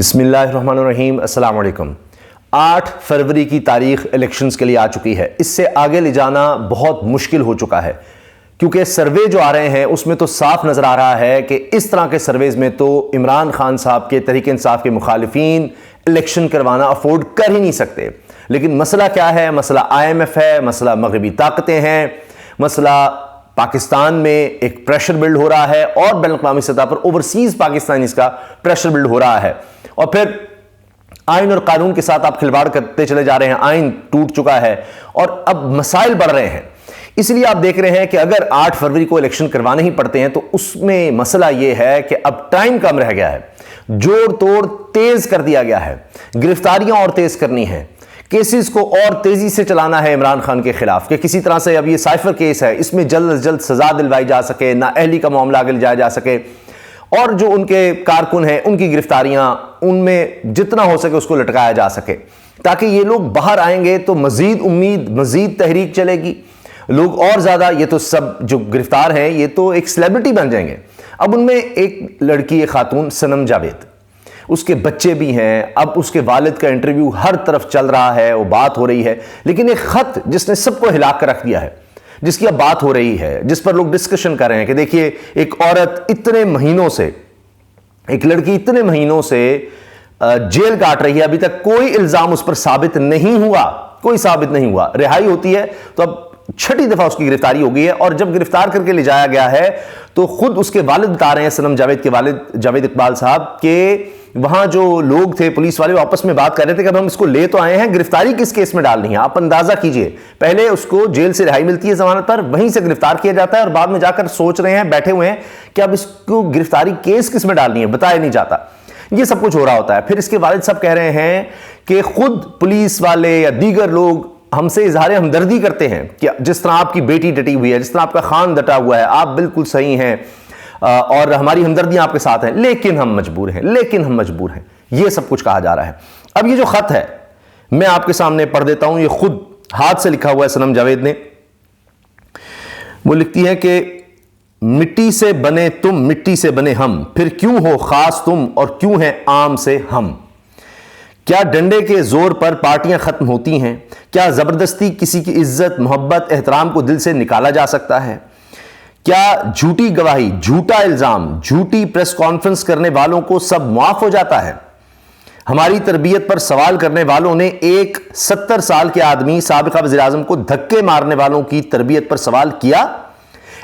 بسم اللہ الرحمن الرحیم۔ السلام علیکم۔ 8 فروری کی تاریخ الیکشنز کے لیے آ چکی ہے۔ اس سے آگے لے جانا بہت مشکل ہو چکا ہے، کیونکہ سروے جو آ رہے ہیں اس میں تو صاف نظر آ رہا ہے کہ اس طرح کے سرویز میں تو عمران خان صاحب کے تحریک انصاف کے مخالفین الیکشن کروانا افورڈ کر ہی نہیں سکتے۔ لیکن مسئلہ کیا ہے؟ مسئلہ IMF ہے، مسئلہ مغربی طاقتیں ہیں، مسئلہ پاکستان میں ایک پریشر بلڈ ہو رہا ہے اور بین الاقوامی سطح پر اوورسیز پاکستانیز کا پریشر بلڈ ہو رہا ہے، اور پھر آئین اور قانون کے ساتھ آپ کھلواڑ کرتے چلے جا رہے ہیں۔ آئین ٹوٹ چکا ہے اور اب مسائل بڑھ رہے ہیں۔ اس لیے آپ دیکھ رہے ہیں کہ اگر 8 فروری کو الیکشن کروانے ہی پڑتے ہیں تو اس میں مسئلہ یہ ہے کہ اب ٹائم کم رہ گیا ہے، جوڑ توڑ تیز کر دیا گیا ہے، گرفتاریاں اور تیز کرنی ہیں، کیسز کو اور تیزی سے چلانا ہے عمران خان کے خلاف کہ کسی طرح سے اب یہ سائفر کیس ہے، اس میں جلد از جلد سزا دلوائی جا سکے، نااہلی کا معاملہ آگے لے جایا جا سکے، اور جو ان کے کارکن ہیں ان کی گرفتاریاں ان میں جتنا ہو سکے اس کو لٹکایا جا سکے، تاکہ یہ لوگ باہر آئیں گے تو مزید امید، مزید تحریک چلے گی، لوگ اور زیادہ، یہ تو سب جو گرفتار ہیں یہ تو ایک سیلیبریٹی بن جائیں گے۔ اب ان میں ایک لڑکی، ایک خاتون سنم جاوید، اس کے بچے بھی ہیں، اب اس کے والد کا انٹرویو ہر طرف چل رہا ہے، وہ بات ہو رہی ہے، لیکن ایک خط جس نے سب کو ہلا کر رکھ دیا ہے، جس کی اب بات ہو رہی ہے، جس پر لوگ ڈسکشن کر رہے ہیں کہ دیکھیے ایک عورت اتنے مہینوں سے، ایک لڑکی اتنے مہینوں سے جیل کاٹ رہی ہے، ابھی تک کوئی الزام اس پر ثابت نہیں ہوا، کوئی ثابت نہیں ہوا، رہائی ہوتی ہے تو اب 6ٹھی دفعہ اس کی گرفتاری ہو گئی ہے، اور جب گرفتار کر کے لے جایا گیا ہے تو خود اس کے والد بتا رہے ہیں، سنم جاوید کے والد جاوید اقبال صاحب، کہ وہاں جو لوگ تھے پولیس والے، وہ آپس میں بات کر رہے تھے کہ اب ہم اس کو لے تو آئے ہیں، گرفتاری کس کیس میں ڈالنی ہے؟ آپ اندازہ کیجئے، پہلے اس کو جیل سے رہائی ملتی ہے ضمانت پر، وہیں سے گرفتار کیا جاتا ہے، اور بعد میں جا کر سوچ رہے ہیں، بیٹھے ہوئے ہیں کہ اب اس کو گرفتاری کیس کس میں ڈالنی ہے، بتایا نہیں جاتا۔ یہ سب کچھ ہو رہا ہوتا ہے۔ پھر اس کے والد صاحب کہہ رہے ہیں کہ خود پولیس والے یا دیگر لوگ ہم سے اظہار ہمدردی کرتے ہیں کہ جس طرح آپ کی بیٹی ڈٹی ہوئی ہے، جس طرح آپ کا خان ڈٹا ہوا ہے، آپ بالکل صحیح ہیں اور ہماری ہمدردیاں آپ کے ساتھ ہیں، لیکن ہم مجبور ہیں، لیکن ہم مجبور ہیں۔ یہ سب کچھ کہا جا رہا ہے۔ اب یہ جو خط ہے میں آپ کے سامنے پڑھ دیتا ہوں، یہ خود ہاتھ سے لکھا ہوا ہے سنم جاوید نے۔ وہ لکھتی ہے کہ مٹی سے بنے تم، مٹی سے بنے ہم، پھر کیوں ہو خاص تم اور کیوں ہیں عام سے ہم؟ کیا ڈنڈے کے زور پر پارٹیاں ختم ہوتی ہیں؟ کیا زبردستی کسی کی عزت، محبت، احترام کو دل سے نکالا جا سکتا ہے؟ کیا جھوٹی گواہی، جھوٹا الزام، جھوٹی پریس کانفرنس کرنے والوں کو سب معاف ہو جاتا ہے؟ ہماری تربیت پر سوال کرنے والوں نے ایک 70 سال کے آدمی، سابقہ وزیر اعظم کو دھکے مارنے والوں کی تربیت پر سوال کیا؟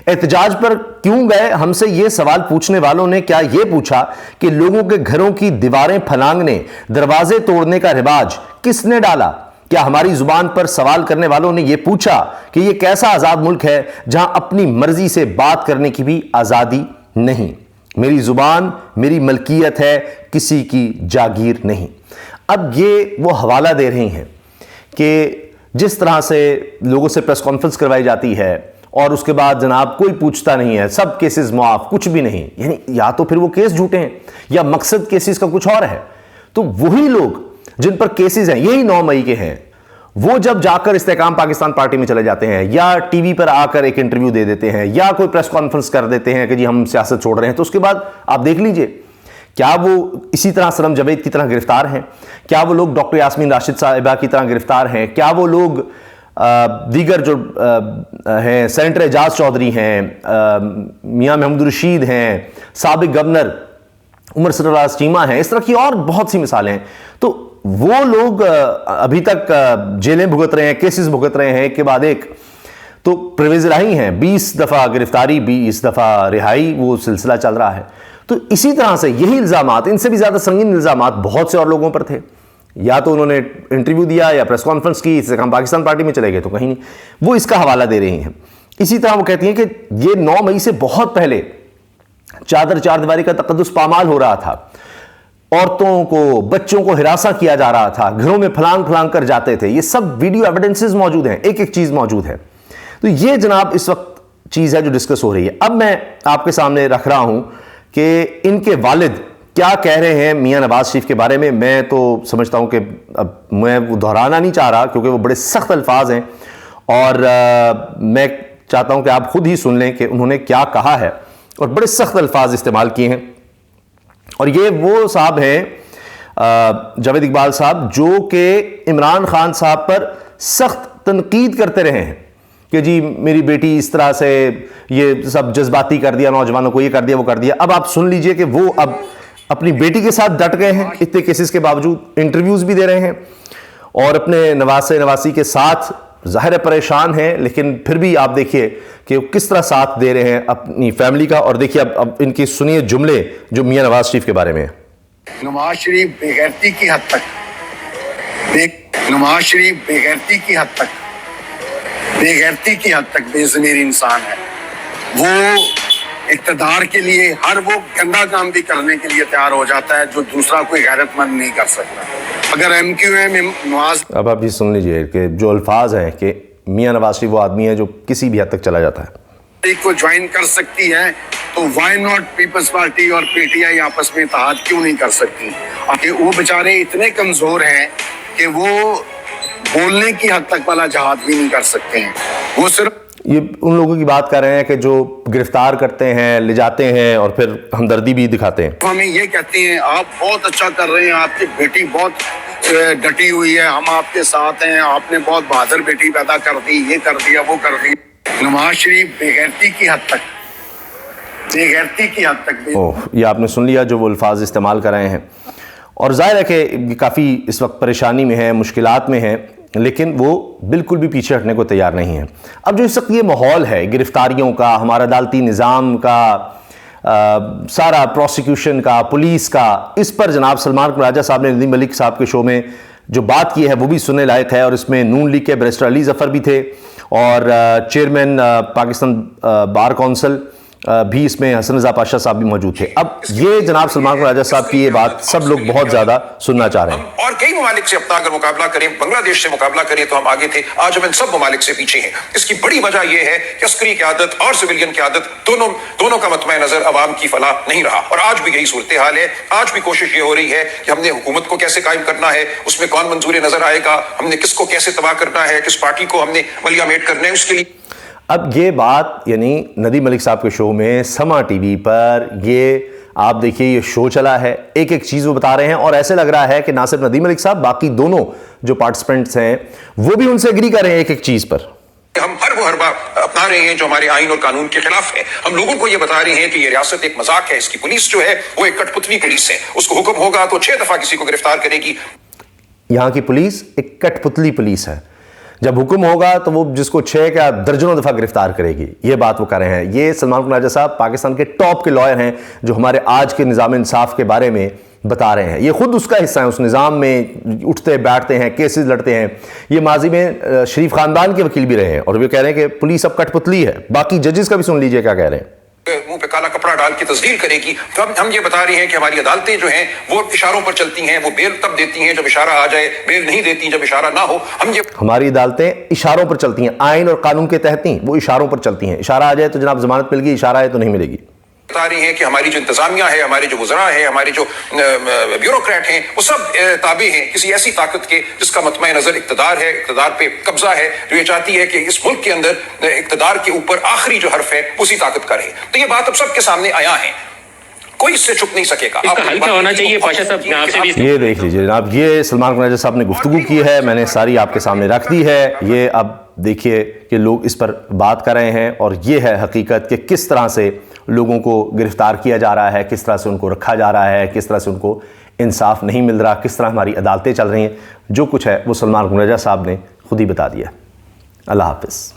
احتجاج پر کیوں گئے؟ ہم سے یہ سوال پوچھنے والوں نے کیا یہ پوچھا کہ لوگوں کے گھروں کی دیواریں پھلانگنے، دروازے توڑنے کا رواج کس نے ڈالا؟ کیا ہماری زبان پر سوال کرنے والوں نے یہ پوچھا کہ یہ کیسا آزاد ملک ہے جہاں اپنی مرضی سے بات کرنے کی بھی آزادی نہیں؟ میری زبان میری ملکیت ہے، کسی کی جاگیر نہیں۔ اب یہ وہ حوالہ دے رہی ہیں کہ جس طرح سے لوگوں سے پریس کانفرنس کروائی جاتی ہے اور اس کے بعد جناب کوئی پوچھتا نہیں ہے، سب کیسز معاف، کچھ بھی نہیں، یعنی یا تو پھر وہ کیس جھوٹے ہیں یا مقصد کیسز کا کچھ اور ہے۔ تو وہی لوگ جن پر کیسز ہیں، یہی 9 مئی کے ہیں، وہ جب جا کر استحکام پاکستان پارٹی میں چلے جاتے ہیں یا ٹی وی پر آ کر ایک انٹرویو دے دیتے ہیں یا کوئی پریس کانفرنس کر دیتے ہیں کہ جی ہم سیاست چھوڑ رہے ہیں، تو اس کے بعد آپ دیکھ لیجئے کیا وہ اسی طرح سنم جاوید کی طرح گرفتار ہیں؟ کیا وہ لوگ ڈاکٹر یاسمین راشد صاحبہ کی طرح گرفتار ہیں؟ کیا وہ لوگ دیگر جو ہیں، سینیٹر اعجاز چودھری ہیں، میاں محمود رشید ہیں، سابق گورنر عمر سرفراز چیمہ ہیں، اس طرح کی اور بہت سی مثالیں ہیں، تو وہ لوگ ابھی تک جیلیں بھگت رہے ہیں، کیسز بھگت رہے ہیں ایک کے بعد ایک، تو پرویز الہی ہیں، 20 دفعہ گرفتاری، 20 دفعہ رہائی، وہ سلسلہ چل رہا ہے۔ تو اسی طرح سے یہی الزامات، ان سے بھی زیادہ سنگین الزامات بہت سے اور لوگوں پر تھے، یا تو انہوں نے انٹرویو دیا یا پریس کانفرنس کی، اس سے ہم پاکستان پارٹی میں چلے گئے تو کہیں نہیں، وہ اس کا حوالہ دے رہی ہیں۔ اسی طرح وہ کہتی ہیں کہ یہ 9 مئی سے بہت پہلے چادر چار دیواری کا تقدس پامال ہو رہا تھا، عورتوں کو، بچوں کو ہراساں کیا جا رہا تھا، گھروں میں پھلانگ پھلانگ کر جاتے تھے، یہ سب ویڈیو ایویڈنسز موجود ہیں، ایک ایک چیز موجود ہے۔ تو یہ جناب اس وقت چیز ہے جو ڈسکس ہو رہی ہے۔ اب میں آپ کے سامنے رکھ رہا ہوں کہ ان کے والد کیا کہہ رہے ہیں میاں نواز شریف کے بارے میں۔ میں تو سمجھتا ہوں کہ اب میں وہ دہرانا نہیں چاہ رہا کیونکہ وہ بڑے سخت الفاظ ہیں، اور میں چاہتا ہوں کہ آپ خود ہی سن لیں کہ انہوں نے کیا کہا ہے، اور بڑے سخت الفاظ استعمال کیے ہیں۔ اور یہ وہ صاحب ہیں جاوید اقبال صاحب، جو کہ عمران خان صاحب پر سخت تنقید کرتے رہے ہیں کہ جی میری بیٹی اس طرح سے یہ سب جذباتی کر دیا، نوجوانوں کو یہ کر دیا وہ کر دیا. اب آپ سن لیجئے کہ وہ اب اپنی بیٹی کے ساتھ ڈٹ گئے ہیں اتنے کیسز کے باوجود، انٹرویوز بھی دے رہے ہیں اور اپنے نواسی کے ساتھ ظاہر پریشان ہیں، لیکن پھر بھی آپ دیکھیے کہ وہ کس طرح ساتھ دے رہے ہیں اپنی فیملی کا. اور دیکھیے اب ان کی سنیے جملے جو میاں نواز شریف کے بارے میں. نواز شریف بے غیرتی کی حد تک بے ضمیر انسان ہے. وہ اقتدار کے لیے ہر وہ گندا کام بھی کرنے کے لیے تیار ہو جاتا ہے جو دوسرا کوئی غیرت مند نہیں کر سکتا. اگر ایم کیو ایم نواز، اب آپ یہ سن لیجئے کہ جو الفاظ ہیں کہ میاں نواز شریف وہ آدمی ہے جو کسی بھی حد تک چلا جاتا ہے کو جوائن کر سکتی ہے تو وائی ناٹ پیپلز پارٹی اور پی ٹی آئی آپس میں اتحاد کیوں نہیں کر سکتی؟ وہ بیچارے اتنے کمزور ہیں کہ وہ بولنے کی حد تک والا جہاد بھی نہیں کر سکتے ہیں. وہ صرف یہ ان لوگوں کی بات کر رہے ہیں کہ جو گرفتار کرتے ہیں، لے جاتے ہیں اور پھر ہمدردی بھی دکھاتے ہیں. ہمیں یہ کہتے ہیں آپ بہت اچھا کر رہے ہیں، آپ کی بیٹی بہت ڈٹی ہوئی ہے، ہم آپ کے ساتھ ہیں، آپ نے بہت بہادر بیٹی پیدا کر دی، یہ کر دیا وہ کر دی. نواز شریف بے غیرتی کی حد تک یہ آپ نے سن لیا جو وہ الفاظ استعمال کر رہے ہیں. اور ظاہر ہے کہ کافی اس وقت پریشانی میں ہے، مشکلات میں ہیں، لیکن وہ بالکل بھی پیچھے ہٹنے کو تیار نہیں ہیں. اب جو اس وقت یہ ماحول ہے گرفتاریوں کا، ہمارا عدالتی نظام کا، سارا پروسیکیوشن کا، پولیس کا، اس پر جناب سلمان راجہ صاحب نے ندیم ملک صاحب کے شو میں جو بات کی ہے وہ بھی سننے لائق ہے. اور اس میں نون لیگ کے بیرسٹر علی ظفر بھی تھے اور چیئرمین پاکستان بار کونسل بھی اس میں حسن رضا پاشا صاحب بھی موجود تھے. اب یہ جناب سلمان راجہ صاحب کی یہ بات سب لوگ بہت زیادہ سننا چاہ رہے ہیں. اور کئی ممالک سے اپنا اگر مقابلہ کریں، بنگلہ دیش سے مقابلہ کریں تو ہم آگے تھے، آج ہم ان سب ممالک سے پیچھے ہیں. اس کی بڑی وجہ یہ ہے کہ عسکری قیادت اور سویلین قیادت دونوں کا مطمع نظر عوام کی فلاح نہیں رہا. اور آج بھی یہی صورتحال ہے. آج بھی کوشش یہ ہو رہی ہے کہ ہم نے حکومت کو کیسے قائم کرنا ہے، اس میں کون منظور نظر آئے گا، ہم نے کس کو کیسے تباہ کرنا ہے، کس پارٹی کو ہم نے ملیا میٹ کرنا ہے، اس کے لیے. اب یہ بات یعنی ندیم ملک صاحب کے شو میں سما ٹی وی پر یہ آپ دیکھیے یہ شو چلا ہے، ایک ایک چیز وہ بتا رہے ہیں اور ایسے لگ رہا ہے کہ نہ صرف ندیم ملک صاحب، باقی دونوں جو پارٹیسپینٹس ہیں وہ بھی ان سے اگری کر رہے ہیں ایک ایک چیز پر. ہم ہر وہ حربہ اپنا رہے ہیں جو ہمارے آئین اور قانون کے خلاف ہے. ہم لوگوں کو یہ بتا رہے ہیں کہ یہ ریاست ایک مذاق ہے، اس کی پولیس جو ہے وہ ایک کٹ پتلی پولیس ہے، اس کو حکم ہوگا تو 6 دفعہ کسی کو گرفتار کرے گی. یہاں کی پولیس ایک کٹ پتلی پولیس ہے، جب حکم ہوگا تو وہ جس کو 6 کا درجنوں دفعہ گرفتار کرے گی. یہ بات وہ کر رہے ہیں. یہ سلمان راجہ صاحب پاکستان کے ٹاپ کے لائر ہیں جو ہمارے آج کے نظام انصاف کے بارے میں بتا رہے ہیں. یہ خود اس کا حصہ ہیں، اس نظام میں اٹھتے بیٹھتے ہیں، کیسز لڑتے ہیں. یہ ماضی میں شریف خاندان کے وکیل بھی رہے ہیں اور وہ کہہ رہے ہیں کہ پولیس اب کٹ پتلی ہے. باقی ججز کا بھی سن لیجئے کیا کہہ رہے ہیں. منہ پہ کالا کپڑا ڈال کے تصدیق کرے گی. تو ہم یہ بتا رہے ہیں کہ ہماری عدالتیں جو ہیں وہ اشاروں پر چلتی ہیں، وہ بیل تب دیتی ہیں جب اشارہ آ جائے، بیل نہیں دیتی جب اشارہ نہ ہو. ہماری عدالتیں اشاروں پر چلتی ہیں، آئین اور قانون کے تحت نہیں، وہ اشاروں پر چلتی ہیں. اشارہ آ جائے تو جناب ضمانت مل گئی، اشارہ ہے تو نہیں ملے گی. بتا رہی ہیں کہ ہماری جو انتظامیہ ہے، ہمارے جو وزراء ہیں، ہمارے جو بیوروکریٹ ہیں، وہ سب تابع ہیں کسی ایسی طاقت کے جس کا مطمع نظر اقتدار ہے، اقتدار پہ قبضہ ہے، جو یہ چاہتی ہے کہ اس ملک کے اندر اقتدار کے اوپر آخری جو حرف ہے اسی طاقت کا رہے. تو یہ بات اب سب کے سامنے آیا ہے، کوئی اس سے چھپ نہیں سکے گا. اس کا حل کیا ہونا چاہیے پاشا صاحب؟ یہ دیکھ لیجیے جناب، یہ سلمان راجہ صاحب نے گفتگو کی ہے، میں نے ساری آپ کے سامنے رکھ دی ہے. یہ اب دیکھیے کہ لوگ اس پر بات کر رہے ہیں اور یہ ہے حقیقت کہ کس طرح سے لوگوں کو گرفتار کیا جا رہا ہے، کس طرح سے ان کو رکھا جا رہا ہے، کس طرح سے ان کو انصاف نہیں مل رہا، کس طرح ہماری عدالتیں چل رہی ہیں. جو کچھ ہے وہ سلمان راجہ صاحب نے خود ہی بتا دیا. اللہ حافظ.